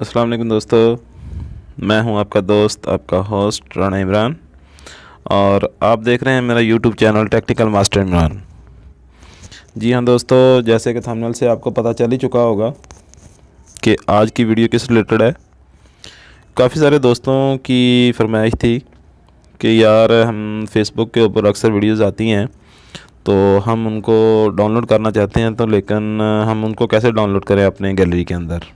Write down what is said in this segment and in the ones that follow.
अस्सलाम वालेकुम दोस्तों, मैं हूं आपका दोस्त, आपका होस्ट राना इमरान। और आप देख रहे हैं मेरा YouTube channel technical master Imran. जी हाँ दोस्तों, जैसे कि थंबनेल से आपको पता चल ही चुका होगा कि आज की वीडियो किस रिलेटेड है। काफ़ी सारे दोस्तों की फरमाइश थी कि यार हम फेसबुक के ऊपर अक्सर वीडियोज़ आती हैं तो हम उनको डाउनलोड करना चाहते हैं, तो लेकिन हम उनको कैसे डाउनलोड करें अपने गैलरी के अंदर।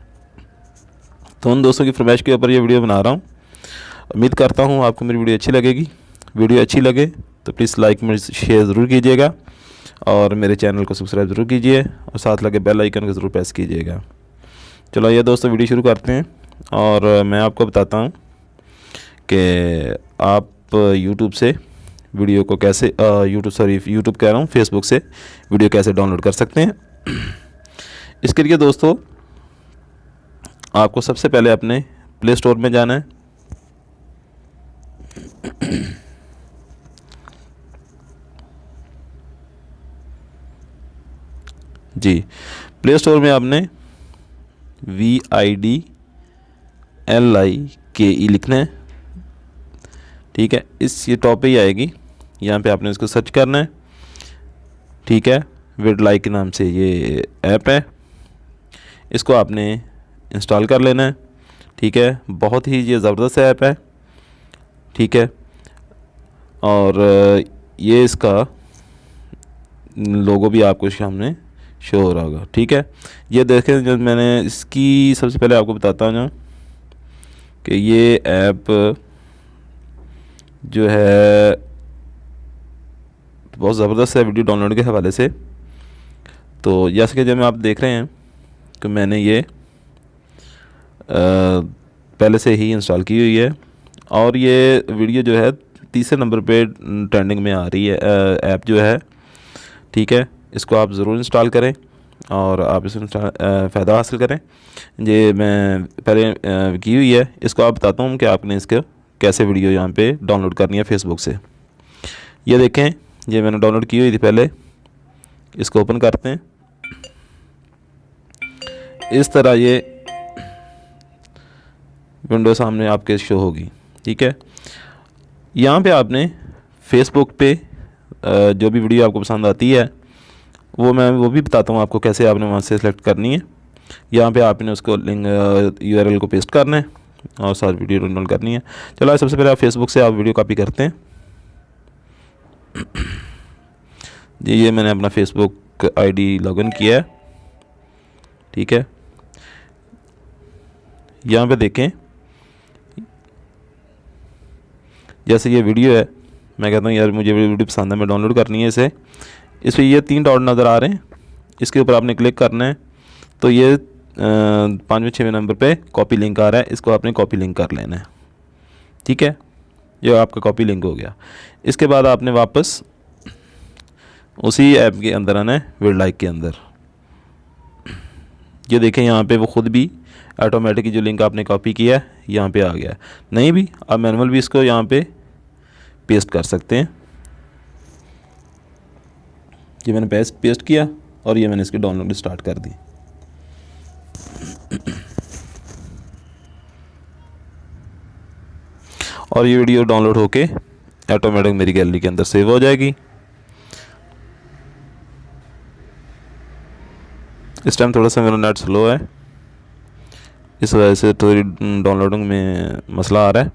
तो उन दोस्तों की फरमाइश के ऊपर ये वीडियो बना रहा हूँ। उम्मीद करता हूँ आपको मेरी वीडियो अच्छी लगेगी। वीडियो अच्छी लगे तो प्लीज़ लाइक में शेयर ज़रूर कीजिएगा और मेरे चैनल को सब्सक्राइब ज़रूर कीजिए और साथ लगे बेल आइकन को ज़रूर प्रेस कीजिएगा। चलो ये दोस्तों वीडियो शुरू करते हैं। और मैं आपको बताता हूँ कि आप यूट्यूब से वीडियो को कैसे यूट्यूब कह रहा हूँ, फेसबुक से वीडियो कैसे डाउनलोड कर सकते हैं। इसके लिए दोस्तों आपको सबसे पहले अपने प्ले स्टोर में जाना है। जी, प्ले स्टोर में आपने VIDLIKE लिखना है। ठीक है, ये टॉप पे ही आएगी। यहाँ पे आपने इसको सर्च करना है। ठीक है, विडलाइक के नाम से ये ऐप है, इसको आपने इंस्टॉल कर लेना है। ठीक है, बहुत ही ये ज़बरदस्त ऐप है। ठीक है, और ये इसका लोगो भी आपको सामने शो हो रहा होगा। ठीक है, ये देखें, जब मैंने इसकी सबसे पहले आपको बताता हूँ कि ये ऐप जो है बहुत ज़बरदस्त है वीडियो डाउनलोड के हवाले से। तो जैसे कि जब आप देख रहे हैं कि मैंने ये पहले से ही इंस्टॉल की हुई है और ये वीडियो जो है तीसरे नंबर पे ट्रेंडिंग में आ रही है ऐप जो है। ठीक है, इसको आप ज़रूर इंस्टॉल करें और आप इसमें फ़ायदा हासिल करें। ये मैं पहले की हुई है, इसको आप बताता हूँ कि आपने इसका कैसे वीडियो यहाँ पे डाउनलोड करनी है फेसबुक से। ये देखें, ये मैंने डाउनलोड की हुई थी पहले। इसको ओपन करते हैं। इस तरह ये विंडो सामने आपके शो होगी। ठीक है, यहाँ पे आपने फेसबुक पे जो भी वीडियो आपको पसंद आती है वो भी बताता हूँ आपको कैसे आपने वहाँ से सेलेक्ट करनी है। यहाँ पे आपने उसको लिंक URL को पेस्ट करना है और साथ वीडियो डाउनलोड करनी है। चलो सबसे पहले आप फेसबुक से आप वीडियो कॉपी करते हैं। जी, ये मैंने अपना फेसबुक ID लॉगिन किया है। ठीक है, यहाँ पे देखें, जैसे ये वीडियो है, मैं कहता हूँ यार मुझे वीडियो पसंद है, मैं डाउनलोड करनी है इसे। इस पर ये 3 डॉट नज़र आ रहे हैं, इसके ऊपर आपने क्लिक करना है। तो ये 5वें 6वें नंबर पे कॉपी लिंक आ रहा है, इसको आपने कॉपी लिंक कर लेना है। ठीक है, ये आपका कॉपी लिंक हो गया। इसके बाद आपने वापस उसी ऐप के अंदर आना है, विडलाइक के अंदर। ये देखें, यहाँ पे वो ख़ुद भी ऑटोमेटिक जो लिंक आपने कॉपी किया है यहाँ पे आ गया। नहीं भी आप मैनुअल भी इसको यहाँ पे पेस्ट कर सकते हैं। ये मैंने पेस्ट किया और ये मैंने इसकी डाउनलोड स्टार्ट कर दी। और ये वीडियो डाउनलोड होके ऑटोमेटिक मेरी गैलरी के अंदर सेव हो जाएगी। इस टाइम थोड़ा सा मेरा नेट स्लो है, इस वजह से थोड़ी डाउनलोडिंग में मसला आ रहा है।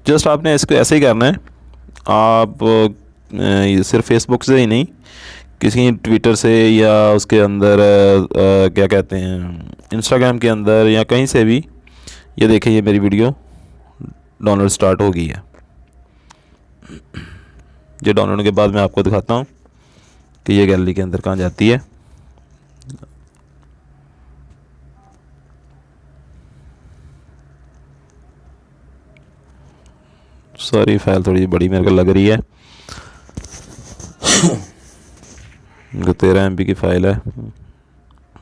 जस्ट आपने इसको ऐसे ही करना है। आप सिर्फ फेसबुक से ही नहीं, किसी ट्विटर से या उसके अंदर क्या कहते हैं, इंस्टाग्राम के अंदर या कहीं से भी, ये देखिए ये मेरी वीडियो डाउनलोड स्टार्ट हो गई है। ये डाउनलोड के बाद मैं आपको दिखाता हूँ कि ये गैलरी के अंदर कहाँ जाती है। सॉरी, फाइल थोड़ी बड़ी मेरे को लग रही है। 13 MB की फ़ाइल है,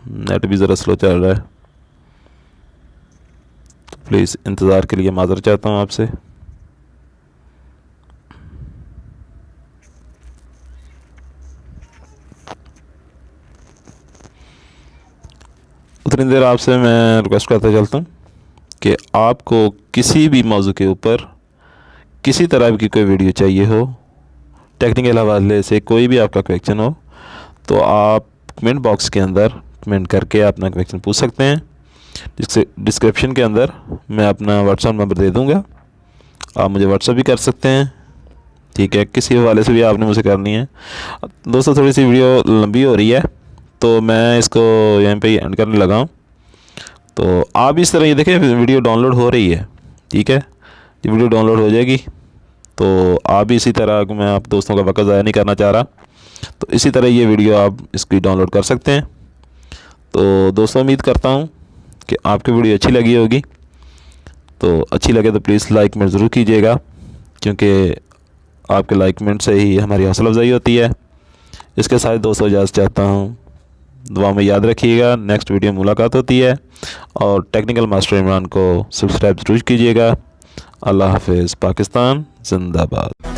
नेट भी ज़रा स्लो चल रहा है, तो प्लीज़ इंतज़ार के लिए माज़र चाहता हूँ आपसे। उतनी देर आपसे मैं रिक्वेस्ट करता चलता हूँ कि आपको किसी भी मौजू के ऊपर किसी तरह की कोई वीडियो चाहिए हो, टेक्निकल हवाले से कोई भी आपका क्वेश्चन हो, तो आप कमेंट बॉक्स के अंदर कमेंट करके अपना क्वेश्चन पूछ सकते हैं। जिससे डिस्क्रिप्शन के अंदर मैं अपना व्हाट्सएप नंबर दे दूँगा, आप मुझे व्हाट्सएप भी कर सकते हैं। ठीक है, किसी हवाले से भी आपने मुझे करनी है। दोस्तों थोड़ी सी वीडियो लंबी हो रही है तो मैं इसको यहाँ पे एंड करने लगा हूँ। तो आप इस तरह ये देखें वीडियो डाउनलोड हो रही है। ठीक है, ये वीडियो डाउनलोड हो जाएगी तो आप भी इसी तरह, मैं आप दोस्तों का वक्त ज़ाया नहीं करना चाह रहा, तो इसी तरह ये वीडियो आप इसकी डाउनलोड कर सकते हैं। तो दोस्तों उम्मीद करता हूँ कि आपकी वीडियो अच्छी लगी होगी। तो अच्छी लगे तो प्लीज़ लाइक कमेंट ज़रूर कीजिएगा, क्योंकि आपके लाइक कमेंट से ही हमारी हौसला अफजाई होती है। इसके साथ दोस्तों इजाज़त चाहता हूँ, दुआ में याद रखिएगा। नेक्स्ट वीडियो में मुलाकात होती है और टेक्निकल मास्टर इमरान को सब्सक्राइब ज़रूर कीजिएगा। अल्लाह हाफ़िज़। पाकिस्तान जिंदाबाद।